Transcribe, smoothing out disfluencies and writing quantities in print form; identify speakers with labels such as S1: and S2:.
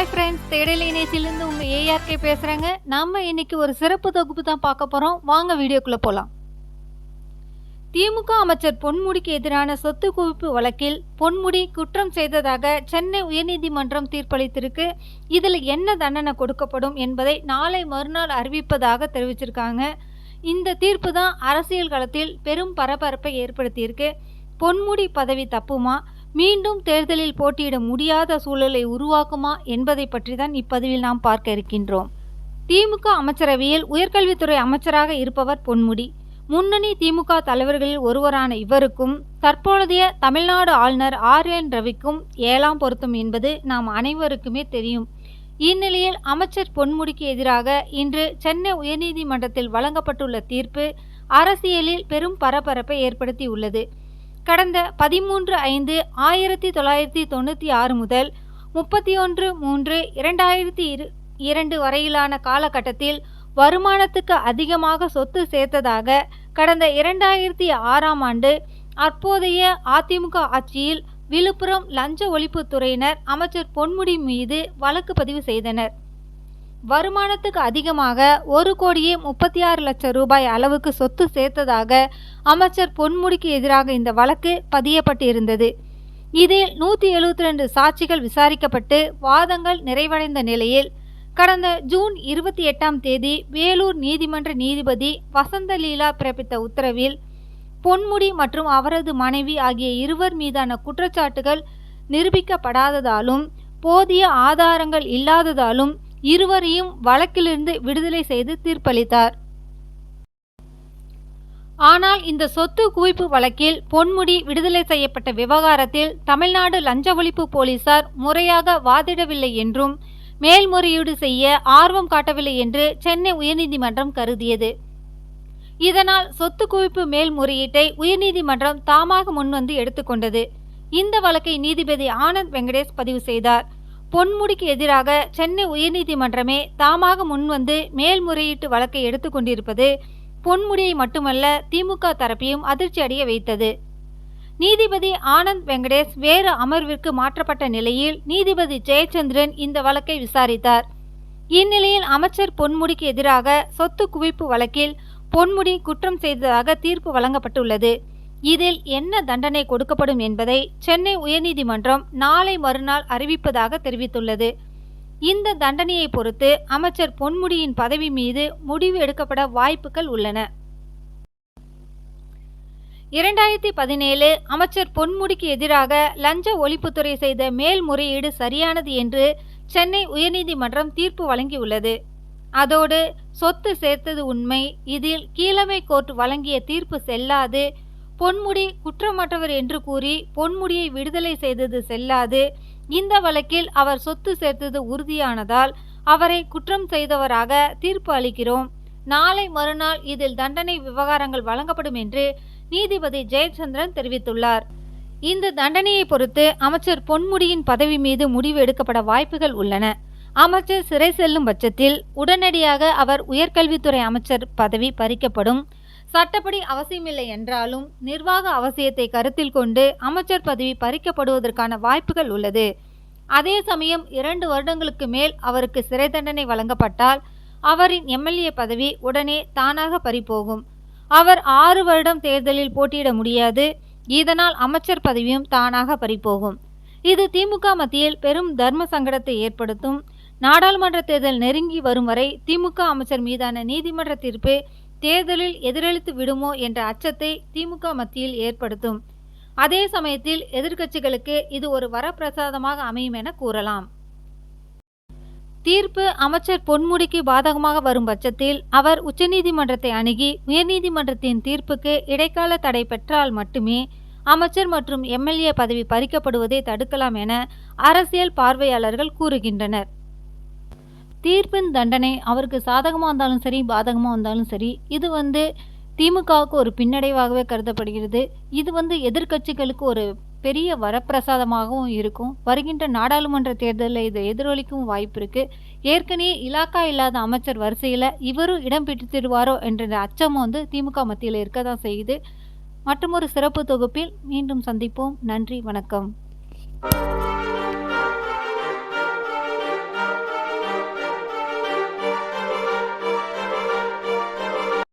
S1: Hi friends, தேடல் இணையத்திலிருந்து உங்கள் ARK பேசுகிறேங்க. நம்ம இன்னைக்கு ஒரு சிறப்பு தொகுப்பு தான் பார்க்க போகிறோம். வாங்க வீடியோக்குள்ளே போகலாம். திமுக அமைச்சர் பொன்முடிக்கு எதிரான சொத்து குவிப்பு வழக்கில் பொன்முடி குற்றம் செய்ததாக சென்னை உயர்நீதிமன்றம் தீர்ப்பளித்திருக்கு. இதில் என்ன தண்டனை கொடுக்கப்படும் என்பதை நாளை மறுநாள் அறிவிப்பதாக தெரிவிச்சிருக்காங்க. இந்த தீர்ப்பு தான் அரசியல் களத்தில் பெரும் பரபரப்பை ஏற்படுத்தியிருக்கு. பொன்முடி பதவி தப்புமா, மீண்டும் தேர்தலில் போட்டியிட முடியாத சூழலை உருவாக்குமா என்பதை பற்றி தான் இப்பதிவில் நாம் பார்க்க இருக்கின்றோம். திமுக அமைச்சரவையில் உயர்கல்வித்துறை அமைச்சராக இருப்பவர் பொன்முடி. முன்னணி திமுக தலைவர்களில் ஒருவரான இவருக்கும் தற்பொழுதைய தமிழ்நாடு ஆளுநர் RN ரவிக்கும் ஏழாம் பொருத்தம் என்பது நாம் அனைவருக்குமே தெரியும். இந்நிலையில் அமைச்சர் பொன்முடிக்கு எதிராக இன்று சென்னை உயர்நீதிமன்றத்தில் வழங்கப்பட்டுள்ள தீர்ப்பு அரசியலில் பெரும் பரபரப்பை ஏற்படுத்தியுள்ளது. கடந்த 13/5/1996 முதல் 31/3/2002 வரையிலான காலகட்டத்தில் வருமானத்துக்கு அதிகமாக சொத்து சேர்த்ததாக கடந்த 2006ஆம் ஆண்டு அப்போதைய அதிமுக ஆட்சியில் விழுப்புரம் லஞ்ச ஒழிப்புத்துறையினர் அமைச்சர் பொன்முடி மீது வழக்கு பதிவு செய்தனர். வருமானத்துக்கு அதிகமாக 1,36,00,000 ரூபாய் அளவுக்கு சொத்து சேர்த்ததாக அமைச்சர் பொன்முடிக்கு எதிராக இந்த வழக்கு பதியப்பட்டிருந்தது. இதில் 172 சாட்சிகள் விசாரிக்கப்பட்டு வாதங்கள் நிறைவடைந்த நிலையில் கடந்த ஜூன் 28ஆம் தேதி வேலூர் நீதிமன்ற நீதிபதி வசந்தலீலா பிறப்பித்த உத்தரவில் பொன்முடி மற்றும் அவரது மனைவி ஆகிய இருவர் மீதான குற்றச்சாட்டுகள் நிரூபிக்கப்படாததாலும் போதிய ஆதாரங்கள் இல்லாததாலும் இருவரையும் வழக்கிலிருந்து விடுதலை செய்து தீர்ப்பளித்தார். ஆனால் இந்த சொத்து குவிப்பு வழக்கில் பொன்முடி விடுதலை செய்யப்பட்ட விவகாரத்தில் தமிழ்நாடு லஞ்ச ஒழிப்பு போலீசார் முறையாக வாதிடவில்லை என்றும் மேல்முறையீடு செய்ய ஆர்வம் காட்டவில்லை என்று சென்னை உயர்நீதிமன்றம் கருதியது. இதனால் சொத்து குவிப்பு மேல்முறையீட்டை உயர்நீதிமன்றம் தாமாக முன்வந்து எடுத்துக்கொண்டது. இந்த வழக்கை நீதிபதி ஆனந்த் வெங்கடேஷ் பதிவு செய்தார். பொன்முடிக்கு எதிராக சென்னை உயர்நீதிமன்றமே தாமாக முன்வந்து மேல்முறையீட்டு வழக்கை எடுத்துக்கொண்டிருப்பது பொன்முடியை மட்டுமல்ல திமுக தரப்பையும் அதிர்ச்சி அடைய வைத்தது. நீதிபதி ஆனந்த் வெங்கடேஷ் வேறு அமர்விற்கு மாற்றப்பட்ட நிலையில் நீதிபதி ஜெயச்சந்திரன் இந்த வழக்கை விசாரித்தார். இந்நிலையில் அமைச்சர் பொன்முடிக்கு எதிராக சொத்து குவிப்பு வழக்கில் பொன்முடி குற்றம் செய்ததாக தீர்ப்பு வழங்கப்பட்டுள்ளது. இதில் என்ன தண்டனை கொடுக்கப்படும் என்பதை சென்னை உயர்நீதிமன்றம் நாளை மறுநாள் அறிவிப்பதாக தெரிவித்துள்ளது. இந்த தண்டனையை பொறுத்து அமைச்சர் பொன்முடியின் பதவி மீது முடிவு எடுக்கப்பட வாய்ப்புகள் உள்ளன. 2017 அமைச்சர் பொன்முடிக்கு எதிராக லஞ்ச ஒழிப்புத்துறை செய்த மேல்முறையீடு சரியானது என்று சென்னை உயர்நீதிமன்றம் தீர்ப்பு வழங்கியுள்ளது. அதோடு சொத்து சேர்த்தது உண்மை, இதில் கீழமை கோர்ட் வழங்கிய தீர்ப்பு செல்லாது, பொன்முடி குற்றமற்றவர் என்று கூறி பொன்முடியை விடுதலை செய்தது செல்லாது, இந்த வழக்கில் அவர் சொத்து சேர்த்தது உறுதியானதால் அவரை குற்றம் செய்தவராக தீர்ப்பு அளிக்கிறோம். நாளை மறுநாள் இதில் தண்டனை விவகாரங்கள் வழங்கப்படும் என்று நீதிபதி ஜெயச்சந்திரன் தெரிவித்துள்ளார். இந்த தண்டனையை பொறுத்து அமைச்சர் பொன்முடியின் பதவி மீது முடிவு எடுக்கப்பட வாய்ப்புகள் உள்ளன. அமைச்சர் சிறை செல்லும் பட்சத்தில் உடனடியாக அவர் உயர்கல்வித்துறை அமைச்சர் பதவி பறிக்கப்படும். சட்டப்படி அவசியமில்லை என்றாலும் நிர்வாக அவசியத்தை கருத்தில் கொண்டு அமைச்சர் பதவி பறிக்கப்படுவதற்கான வாய்ப்புகள் உள்ளது. அதே சமயம் 2 வருடங்களுக்கு மேல் அவருக்கு சிறை தண்டனை வழங்கப்பட்டால் அவரின் MLA பதவி உடனே தானாக பறிபோகும். அவர் 6 வருடம் தேர்தலில் போட்டியிட முடியாது. இதனால் அமைச்சர் பதவியும் தானாக பறிபோகும். இது திமுக மத்தியில் பெரும் தர்ம சங்கடத்தை ஏற்படுத்தும். நாடாளுமன்ற தேர்தல் நெருங்கி வரும் வரை திமுக அமைச்சர் மீதான நீதிமன்ற தீர்ப்பு தேர்தலில் எதிரொலித்து விடுமோ என்ற அச்சத்தை திமுக மத்தியில் ஏற்படுத்தும். அதே சமயத்தில் எதிர்க்கட்சிகளுக்கு இது ஒரு வரப்பிரசாதமாக அமையும் என கூறலாம். தீர்ப்பு அமைச்சர் பொன்முடிக்கு பாதகமாக வரும் பட்சத்தில் அவர் உச்சநீதிமன்றத்தை அணுகி உயர்நீதிமன்றத்தின் தீர்ப்புக்கு இடைக்கால தடை பெற்றால் மட்டுமே அமைச்சர் மற்றும் MLA பதவி பறிக்கப்படுவதை தடுக்கலாம் என அரசியல் பார்வையாளர்கள் கூறுகின்றனர். தீர்ப்பின் தண்டனை அவருக்கு சாதகமாக இருந்தாலும் சரி, பாதகமாக இருந்தாலும் சரி, இது திமுகவுக்கு ஒரு பின்னடைவாகவே கருதப்படுகிறது. இது எதிர்க்கட்சிகளுக்கு ஒரு பெரிய வரப்பிரசாதமாகவும் இருக்கும். வருகின்ற நாடாளுமன்ற தேர்தலில் இது எதிரொலிக்கும் வாய்ப்பு இருக்குது. ஏற்கனவே இலாக்கா இல்லாத அமைச்சர் வரிசையில் இவரும் இடம் பிடித்திடுவாரோ என்ற அச்சமும் திமுக மத்தியில் இருக்க தான் செய்யுது. மற்றொரு சிறப்பு தொகுப்பில் மீண்டும் சந்திப்போம். நன்றி, வணக்கம்.